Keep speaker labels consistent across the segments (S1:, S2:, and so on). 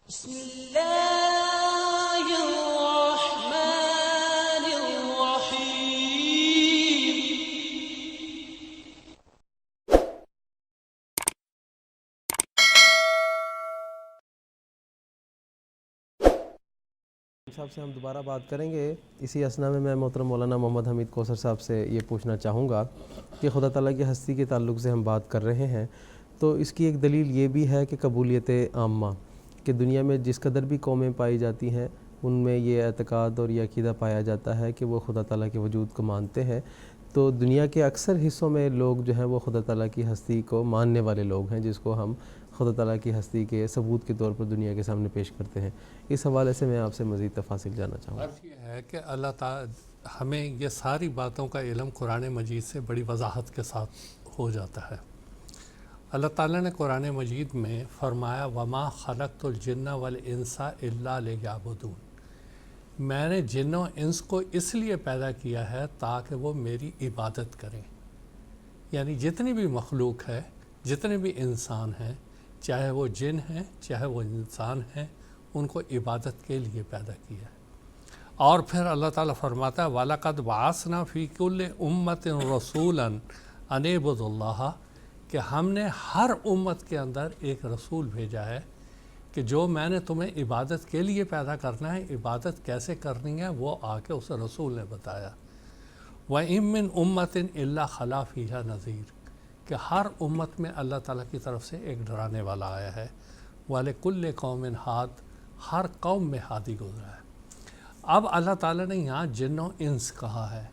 S1: بسم الله الرحمن الرحيم.
S2: صاحب سے ہم دوبارہ بات کریں گے. اسی اسنا میں محترم مولانا محمد حمید کوثر صاحب سے یہ پوچھنا چاہوں گا کہ خدا تعالیٰ کی ہستی کے تعلق سے ہم بات کر رہے ہیں، تو اس کی ایک دلیل یہ بھی ہے کہ قبولیت عامہ، کہ دنیا میں جس قدر بھی قومیں پائی جاتی ہیں ان میں یہ اعتقاد اور یہ عقیدہ پایا جاتا ہے کہ وہ خدا تعالیٰ کے وجود کو مانتے ہیں. تو دنیا کے اکثر حصوں میں لوگ جو ہیں وہ خدا تعالیٰ کی ہستی کو ماننے والے لوگ ہیں، جس کو ہم خدا تعالیٰ کی ہستی کے ثبوت کے طور پر دنیا کے سامنے پیش کرتے ہیں. اس حوالے سے میں آپ سے مزید تفاصیل جاننا چاہوں گا.
S3: عرض یہ ہے کہ اللہ تعالی ہمیں یہ ساری باتوں کا علم قرآن مجید سے بڑی وضاحت کے ساتھ ہو جاتا ہے. اللہ تعالیٰ نے قرآن مجید میں فرمایا وما خلقت الجن والانس الا لیعبدون، میں نے جن و انس کو اس لیے پیدا کیا ہے تاکہ وہ میری عبادت کریں. یعنی جتنی بھی مخلوق ہے، جتنے بھی انسان ہیں، چاہے وہ جن ہیں چاہے وہ انسان ہیں، ان کو عبادت کے لیے پیدا کیا ہے. اور پھر اللہ تعالیٰ فرماتا ہے وَلَقَدْ بَعَثْنَا فِي كُلِّ أُمَّةٍ رَسُولًا أَنِ اعْبُدُوا اللَّهَ، کہ ہم نے ہر امت کے اندر ایک رسول بھیجا ہے کہ جو میں نے تمہیں عبادت کے لیے پیدا کرنا ہے، عبادت کیسے کرنی ہے وہ آ کے اس رسول نے بتایا. وَإِن مِّنْ أُمَّةٍ إِلَّا خَلَا فِيهَا نَذِيرٌ، کہ ہر امت میں اللہ تعالیٰ کی طرف سے ایک ڈرانے والا آیا ہے. وَلِكُلِّ قَوْمٍ ہاد، ہر قوم میں ہادی گزرا ہے. اب اللہ تعالیٰ نے یہاں جن و انس کہا ہے.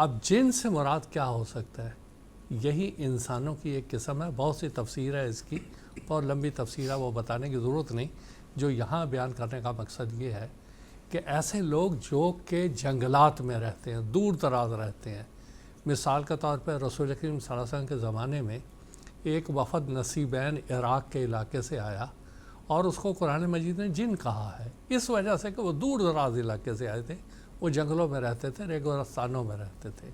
S3: اب جن سے مراد کیا ہو سکتا ہے؟ یہی انسانوں کی ایک قسم ہے. بہت سی تفسیر ہے اس کی، اور لمبی تفسیر ہے، وہ بتانے کی ضرورت نہیں. جو یہاں بیان کرنے کا مقصد یہ ہے کہ ایسے لوگ جو کہ جنگلات میں رہتے ہیں، دور دراز رہتے ہیں. مثال کے طور پہ رسول کریم صلی اللہ علیہ وسلم کے زمانے میں ایک وفد نصیبین عراق کے علاقے سے آیا، اور اس کو قرآن مجید نے جن کہا ہے اس وجہ سے کہ وہ دور دراز علاقے سے آئے تھے. وہ جنگلوں میں رہتے تھے، ریگستانوں میں رہتے تھے.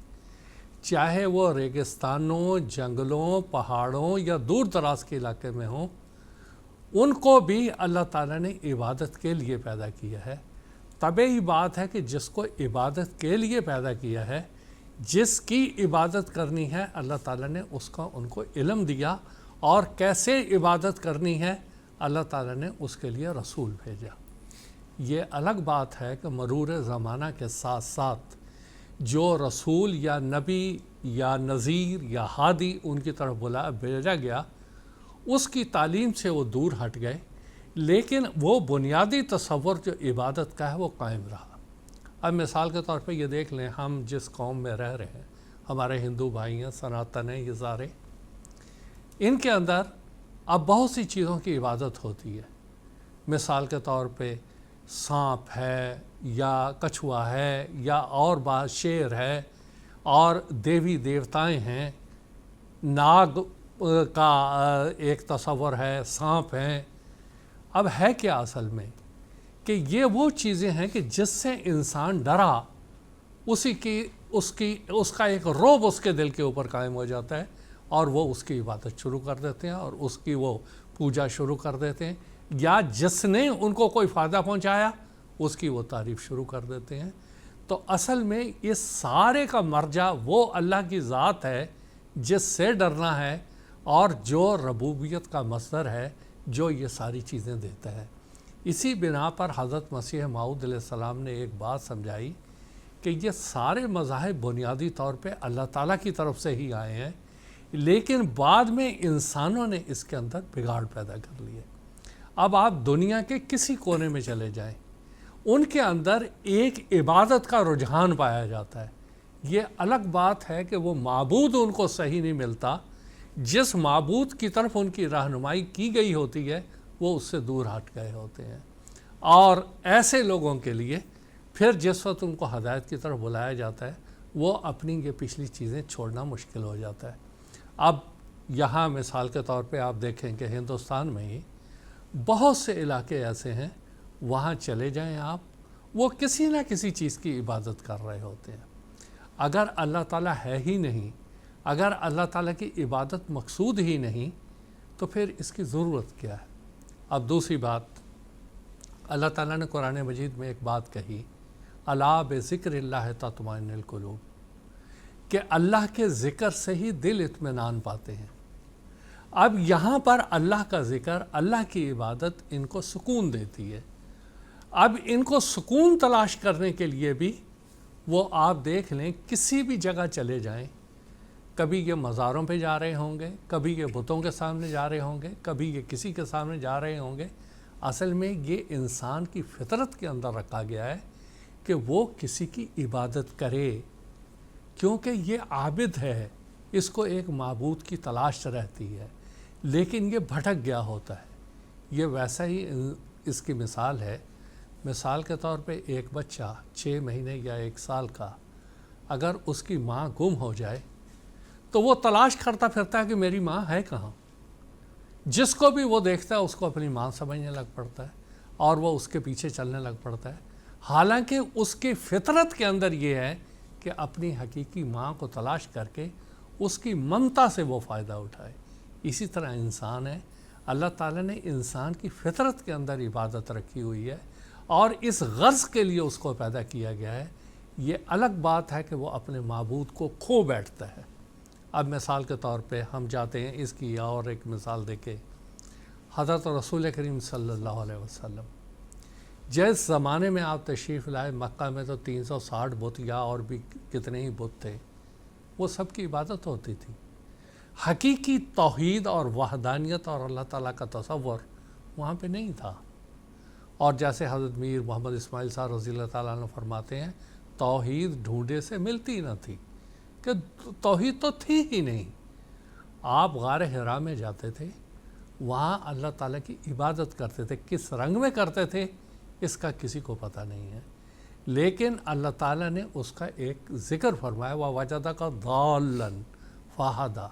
S3: چاہے وہ ریگستانوں، جنگلوں، پہاڑوں یا دور دراز کے علاقے میں ہوں، ان کو بھی اللہ تعالیٰ نے عبادت کے لیے پیدا کیا ہے. طبعی بات ہے کہ جس کو عبادت کے لیے پیدا کیا ہے، جس کی عبادت کرنی ہے، اللہ تعالیٰ نے اس کا ان کو علم دیا، اور کیسے عبادت کرنی ہے اللہ تعالیٰ نے اس کے لیے رسول بھیجا. یہ الگ بات ہے کہ مرور زمانہ کے ساتھ ساتھ جو رسول یا نبی یا نذیر یا ہادی ان کی طرف بھیجا گیا، اس کی تعلیم سے وہ دور ہٹ گئے، لیکن وہ بنیادی تصور جو عبادت کا ہے وہ قائم رہا. اب مثال کے طور پہ یہ دیکھ لیں، ہم جس قوم میں رہ رہے ہیں، ہمارے ہندو بھائی ہیں، سناتن ہیں، یہ سارے، ان کے اندر اب بہت سی چیزوں کی عبادت ہوتی ہے. مثال کے طور پہ سانپ ہے یا کچھوا ہے یا اور بات شیر ہے، اور دیوی دیوتائیں ہیں، ناگ کا ایک تصور ہے، سانپ ہیں. اب ہے کیا اصل میں کہ یہ وہ چیزیں ہیں کہ جس سے انسان ڈرا، اس کا ایک رعب اس کے دل کے اوپر قائم ہو جاتا ہے، اور وہ اس کی عبادت شروع کر دیتے ہیں اور اس کی وہ پوجا شروع کر دیتے ہیں، یا جس نے ان کو کوئی فائدہ پہنچایا اس کی وہ تعریف شروع کر دیتے ہیں. تو اصل میں اس سارے کا مرجع وہ اللہ کی ذات ہے جس سے ڈرنا ہے، اور جو ربوبیت کا مصدر ہے جو یہ ساری چیزیں دیتا ہے. اسی بنا پر حضرت مسیح موعود علیہ السلام نے ایک بات سمجھائی کہ یہ سارے مذاہب بنیادی طور پہ اللہ تعالیٰ کی طرف سے ہی آئے ہیں، لیکن بعد میں انسانوں نے اس کے اندر بگاڑ پیدا کر لیے. اب آپ دنیا کے کسی کونے میں چلے جائیں، ان کے اندر ایک عبادت کا رجحان پایا جاتا ہے. یہ الگ بات ہے کہ وہ معبود ان کو صحیح نہیں ملتا. جس معبود کی طرف ان کی رہنمائی کی گئی ہوتی ہے وہ اس سے دور ہٹ گئے ہوتے ہیں، اور ایسے لوگوں کے لیے پھر جس وقت ان کو ہدایت کی طرف بلایا جاتا ہے وہ اپنی یہ پچھلی چیزیں چھوڑنا مشکل ہو جاتا ہے. اب یہاں مثال کے طور پہ آپ دیکھیں کہ ہندوستان میں ہی بہت سے علاقے ایسے ہیں، وہاں چلے جائیں آپ، وہ کسی نہ کسی چیز کی عبادت کر رہے ہوتے ہیں. اگر اللہ تعالیٰ ہے ہی نہیں، اگر اللہ تعالیٰ کی عبادت مقصود ہی نہیں، تو پھر اس کی ضرورت کیا ہے؟ اب دوسری بات، اللہ تعالیٰ نے قرآن مجید میں ایک بات کہی، الا بذکر اللہ تطمئن القلوب، کہ اللہ کے ذکر سے ہی دل اطمینان پاتے ہیں۔ اب یہاں پر اللہ کا ذکر، اللہ کی عبادت ان کو سکون دیتی ہے۔ اب ان کو سکون تلاش کرنے کے لیے بھی وہ آپ دیکھ لیں کسی بھی جگہ چلے جائیں، کبھی یہ مزاروں پہ جا رہے ہوں گے، کبھی یہ بتوں کے سامنے جا رہے ہوں گے، کبھی یہ کسی کے سامنے جا رہے ہوں گے۔ اصل میں یہ انسان کی فطرت کے اندر رکھا گیا ہے کہ وہ کسی کی عبادت کرے، کیونکہ یہ عابد ہے، اس کو ایک معبود کی تلاش رہتی ہے، لیکن یہ بھٹک گیا ہوتا ہے۔ یہ ویسا ہی اس کی مثال ہے۔ مثال کے طور پہ ایک بچہ 6 مہینے یا 1 سال کا اگر اس کی ماں گم ہو جائے تو وہ تلاش کرتا پھرتا ہے کہ میری ماں ہے کہاں۔ جس کو بھی وہ دیکھتا ہے اس کو اپنی ماں سمجھنے لگ پڑتا ہے اور وہ اس کے پیچھے چلنے لگ پڑتا ہے، حالانکہ اس کی فطرت کے اندر یہ ہے کہ اپنی حقیقی ماں کو تلاش کر کے اس کی ممتا سے وہ فائدہ اٹھائے۔ اسی طرح انسان ہے، اللہ تعالیٰ نے انسان کی فطرت کے اندر عبادت رکھی ہوئی ہے اور اس غرض کے لیے اس کو پیدا کیا گیا ہے۔ یہ الگ بات ہے کہ وہ اپنے معبود کو کھو بیٹھتا ہے۔ اب مثال کے طور پہ ہم جاتے ہیں، اس کی اور ایک مثال دیکھیں، حضرت رسول کریم صلی اللہ علیہ وسلم جس زمانے میں آپ تشریف لائے، مکہ میں تو 360 بت یا اور بھی کتنے ہی بت تھے، وہ سب کی عبادت ہوتی تھی۔ حقیقی توحید اور وحدانیت اور اللہ تعالیٰ کا تصور وہاں پہ نہیں تھا۔ اور جیسے حضرت میر محمد اسماعیل صاحب رضی اللہ تعالیٰ عنہ فرماتے ہیں، توحید ڈھونڈے سے ملتی نہ تھی، کہ توحید تو تھی ہی نہیں۔ آپ غار حرا میں جاتے تھے، وہاں اللہ تعالیٰ کی عبادت کرتے تھے، کس رنگ میں کرتے تھے اس کا کسی کو پتہ نہیں ہے، لیکن اللہ تعالیٰ نے اس کا ایک ذکر فرمایا، وَوَجَدَكَ ضَالًّا فَهَدَىٰ،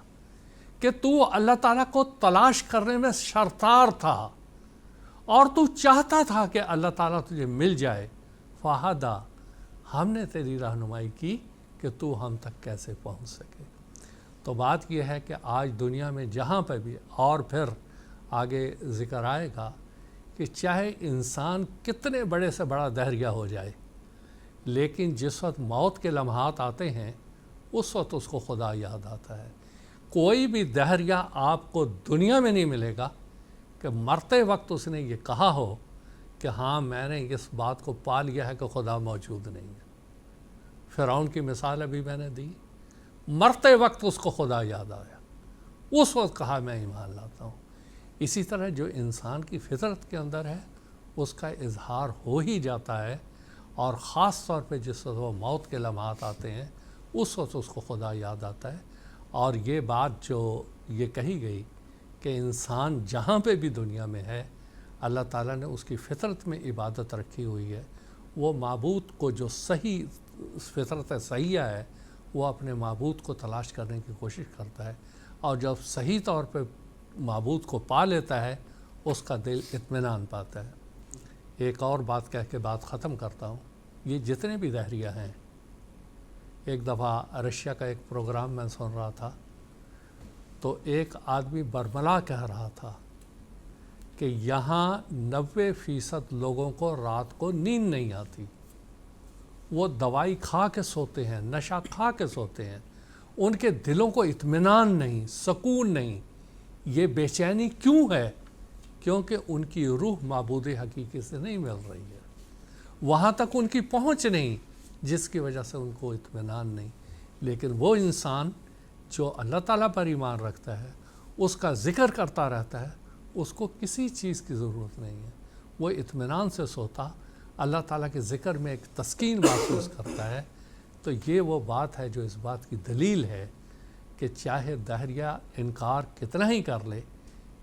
S3: کہ تو اللہ تعالیٰ کو تلاش کرنے میں شرطار تھا اور تو چاہتا تھا کہ اللہ تعالیٰ تجھے مل جائے، فَهَدَىٰ، ہم نے تیری رہنمائی کی کہ تو ہم تک کیسے پہنچ سکے۔ تو بات یہ ہے کہ آج دنیا میں جہاں پہ بھی، اور پھر آگے ذکر آئے گا کہ چاہے انسان کتنے بڑے سے بڑا دہریہ ہو جائے، لیکن جس وقت موت کے لمحات آتے ہیں اس وقت اس کو خدا یاد آتا ہے۔ کوئی بھی دہریہ آپ کو دنیا میں نہیں ملے گا کہ مرتے وقت اس نے یہ کہا ہو کہ ہاں میں نے اس بات کو پا لیا ہے کہ خدا موجود نہیں ہے۔ فرعون کی مثال ابھی میں نے دی، مرتے وقت اس کو خدا یاد آیا، اس وقت کہا میں ایمان لاتا ہوں۔ اسی طرح جو انسان کی فطرت کے اندر ہے اس کا اظہار ہو ہی جاتا ہے، اور خاص طور پہ جس وقت وہ موت کے لمحات آتے ہیں اس وقت اس کو خدا یاد آتا ہے۔ اور یہ بات جو یہ کہی گئی کہ انسان جہاں پہ بھی دنیا میں ہے، اللہ تعالیٰ نے اس کی فطرت میں عبادت رکھی ہوئی ہے۔ وہ معبود کو جو صحیح فطرت سیاح ہے وہ اپنے معبود کو تلاش کرنے کی کوشش کرتا ہے، اور جب صحیح طور پہ معبود کو پا لیتا ہے اس کا دل اطمینان پاتا ہے۔ ایک اور بات کہہ کے بات ختم کرتا ہوں، یہ جتنے بھی دہریہ ہیں، ایک دفعہ رشیا کا ایک پروگرام میں سن رہا تھا تو ایک آدمی برملا کہہ رہا تھا کہ یہاں 90% لوگوں کو رات کو نیند نہیں آتی، وہ دوائی کھا کے سوتے ہیں، نشہ کھا کے سوتے ہیں، ان کے دلوں کو اطمینان نہیں، سکون نہیں۔ یہ بے چینی کیوں ہے؟ کیونکہ ان کی روح معبود حقیقی سے نہیں مل رہی ہے، وہاں تک ان کی پہنچ نہیں، جس کی وجہ سے ان کو اطمینان نہیں۔ لیکن وہ انسان جو اللہ تعالیٰ پر ایمان رکھتا ہے، اس کا ذکر کرتا رہتا ہے، اس کو کسی چیز کی ضرورت نہیں ہے، وہ اطمینان سے سوتا، اللہ تعالیٰ کے ذکر میں ایک تسکین محسوس کرتا ہے۔ تو یہ وہ بات ہے جو اس بات کی دلیل ہے کہ چاہے دہریہ انکار کتنا ہی کر لے،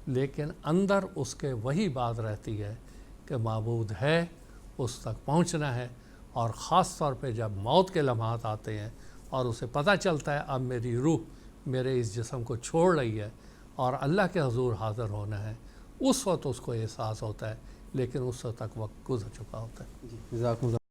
S3: لیکن اندر اس کے وہی بات رہتی ہے کہ معبود ہے، اس تک پہنچنا ہے۔ اور خاص طور پہ جب موت کے لمحات آتے ہیں اور اسے پتہ چلتا ہے اب میری روح میرے اس جسم کو چھوڑ رہی ہے اور اللہ کے حضور حاضر ہونا ہے، اس وقت اس کو احساس ہوتا ہے، لیکن اس وقت تک وقت گزر چکا ہوتا ہے۔
S2: جزاکم اللہ۔